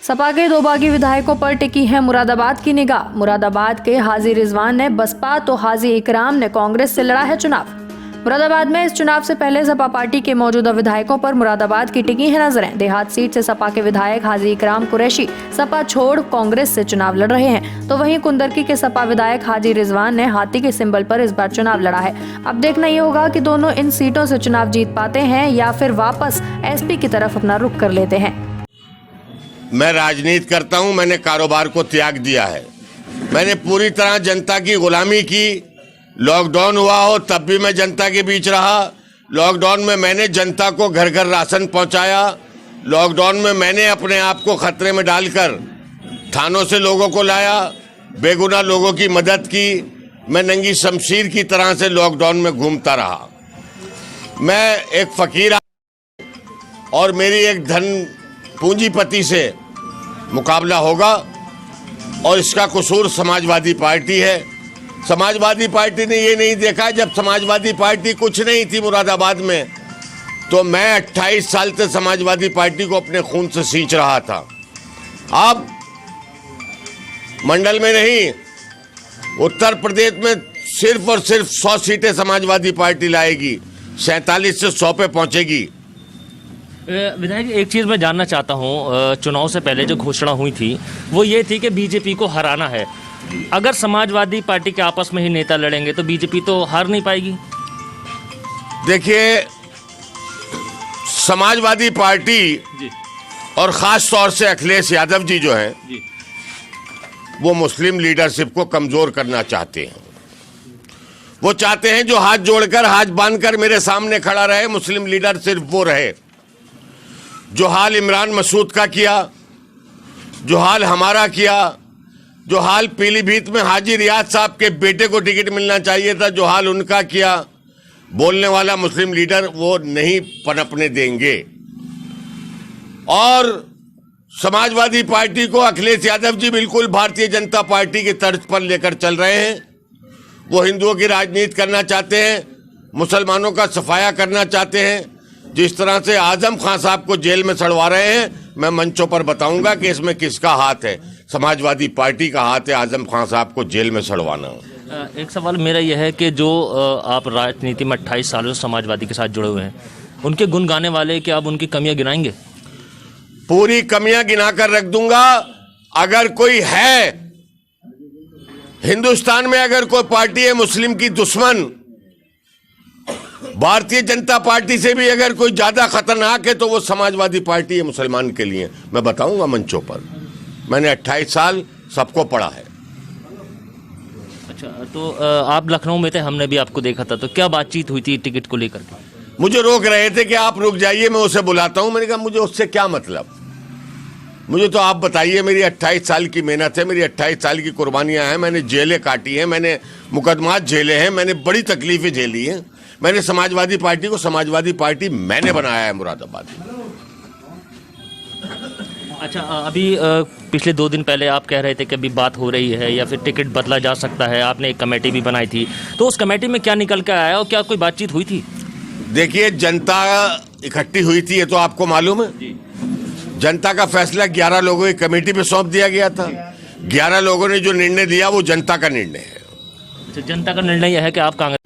सपा के दो बागी विधायकों पर टिकी है मुरादाबाद की निगाह। मुरादाबाद के हाजी रिजवान ने बसपा तो हाजी इकराम ने कांग्रेस से लड़ा है चुनाव। मुरादाबाद में इस चुनाव से पहले सपा पार्टी के मौजूदा विधायकों पर मुरादाबाद की टिकी है नजरें। देहात सीट से सपा के विधायक हाजी इकराम कुरैशी सपा छोड़ कांग्रेस से चुनाव लड़ रहे हैं, तो वहीं कुंदरकी के सपा विधायक हाजी रिजवान ने हाथी के सिंबल पर इस बार चुनाव लड़ा है। अब देखना ये होगा कि दोनों इन सीटों से चुनाव जीत पाते हैं या फिर वापस एसपी की तरफ अपना रुख कर लेते हैं। मैं राजनीति करता हूं, मैंने कारोबार को त्याग दिया है। मैंने पूरी तरह जनता की गुलामी की। लॉकडाउन हुआ हो तब भी मैं जनता के बीच रहा। लॉकडाउन में मैंने जनता को घर घर राशन पहुंचाया। लॉकडाउन में मैंने अपने आप को खतरे में डालकर थानों से लोगों को लाया, बेगुनाह लोगों की मदद की। मैं नंगी शमशीर की तरह से लॉकडाउन में घूमता रहा। मैं एक फकीर और मेरी एक धन पूंजीपति से मुकाबला होगा और इसका कसूर समाजवादी पार्टी है। समाजवादी पार्टी ने ये नहीं देखा, जब समाजवादी पार्टी कुछ नहीं थी मुरादाबाद में, तो मैं 28 साल से समाजवादी पार्टी को अपने खून से सींच रहा था। अब मंडल में नहीं, उत्तर प्रदेश में सिर्फ और सिर्फ 100 सीटें समाजवादी पार्टी लाएगी, 47 से 100 पे पहुंचेगी। विधायक, एक चीज़ मैं जानना चाहता हूँ, चुनाव से पहले जो घोषणा हुई थी वो ये थी कि बीजेपी को हराना है। अगर समाजवादी पार्टी के आपस में ही नेता लड़ेंगे तो बीजेपी तो हार नहीं पाएगी। देखिए, समाजवादी पार्टी और ख़ास तौर से अखिलेश यादव जी जो हैं, वो मुस्लिम लीडरशिप को कमज़ोर करना चाहते हैं। वो चाहते हैं जो हाथ जोड़कर, हाथ बांधकर मेरे सामने खड़ा रहे, मुस्लिम लीडर सिर्फ वो रहे। जो हाल इमरान मसूद का किया, जो हाल हमारा किया, जो हाल पीलीभीत में हाजी रियाज साहब के बेटे को टिकट मिलना चाहिए था, जो हाल उनका किया, बोलने वाला मुस्लिम लीडर वो नहीं पनपने देंगे। और समाजवादी पार्टी को अखिलेश यादव जी बिल्कुल भारतीय जनता पार्टी की तर्ज पर लेकर चल रहे हैं। वो हिंदुओं की राजनीति करना चाहते हैं, मुसलमानों का सफाया करना चाहते हैं। जिस तरह से आजम खान साहब को जेल में सड़वा रहे हैं, मैं मंचों पर बताऊंगा कि इसमें किसका हाथ है। समाजवादी पार्टी का हाथ है आजम खान साहब को जेल में सड़वाना। एक सवाल मेरा यह है कि जो आप राजनीति में 28 सालों से समाजवादी के साथ जुड़े हुए हैं, उनके गुण गाने वाले, क्या आप उनकी कमियां गिनाएंगे? पूरी कमियां गिनाकर रख दूंगा। अगर कोई है हिंदुस्तान में, अगर कोई पार्टी है मुस्लिम की दुश्मन, भारतीय जनता पार्टी से भी अगर कोई ज्यादा खतरनाक है, तो वो समाजवादी पार्टी है मुसलमान के लिए। मैं बताऊंगा मंचों पर। मैंने 28 साल सबको पढ़ा है। अच्छा, तो आप लखनऊ में थे, हमने भी आपको देखा था, तो क्या बातचीत हुई थी टिकट को लेकर के? मुझे रोक रहे थे कि आप रुक जाइए, मैं उसे बुलाता हूं। मैंने कहा मुझे उससे क्या मतलब, मुझे तो आप बताइए। मेरी 28 साल की मेहनत है, मेरी 28 साल की कुर्बानियां हैं। मैंने जेलें काटी हैं, मैंने मुकदमात झेले हैं, मैंने बड़ी तकलीफें झेली हैं। मैंने समाजवादी पार्टी को समाजवादी पार्टी मैंने बनाया है मुरादाबाद में। अच्छा, अभी पिछले 2 दिन पहले आप कह रहे थे कि अभी बात हो रही है या फिर टिकट बदला जा सकता है। आपने एक कमेटी भी बनाई थी, तो उस कमेटी में क्या निकल कर आया और क्या कोई बातचीत हुई थी? देखिए, जनता इकट्ठी हुई थी, ये तो आपको मालूम है। जनता का फैसला 11 लोगों की कमेटी पे सौंप दिया गया था। 11 लोगों ने जो निर्णय दिया वो जनता का निर्णय है। जनता का निर्णय यह है कि आप कांग्रेस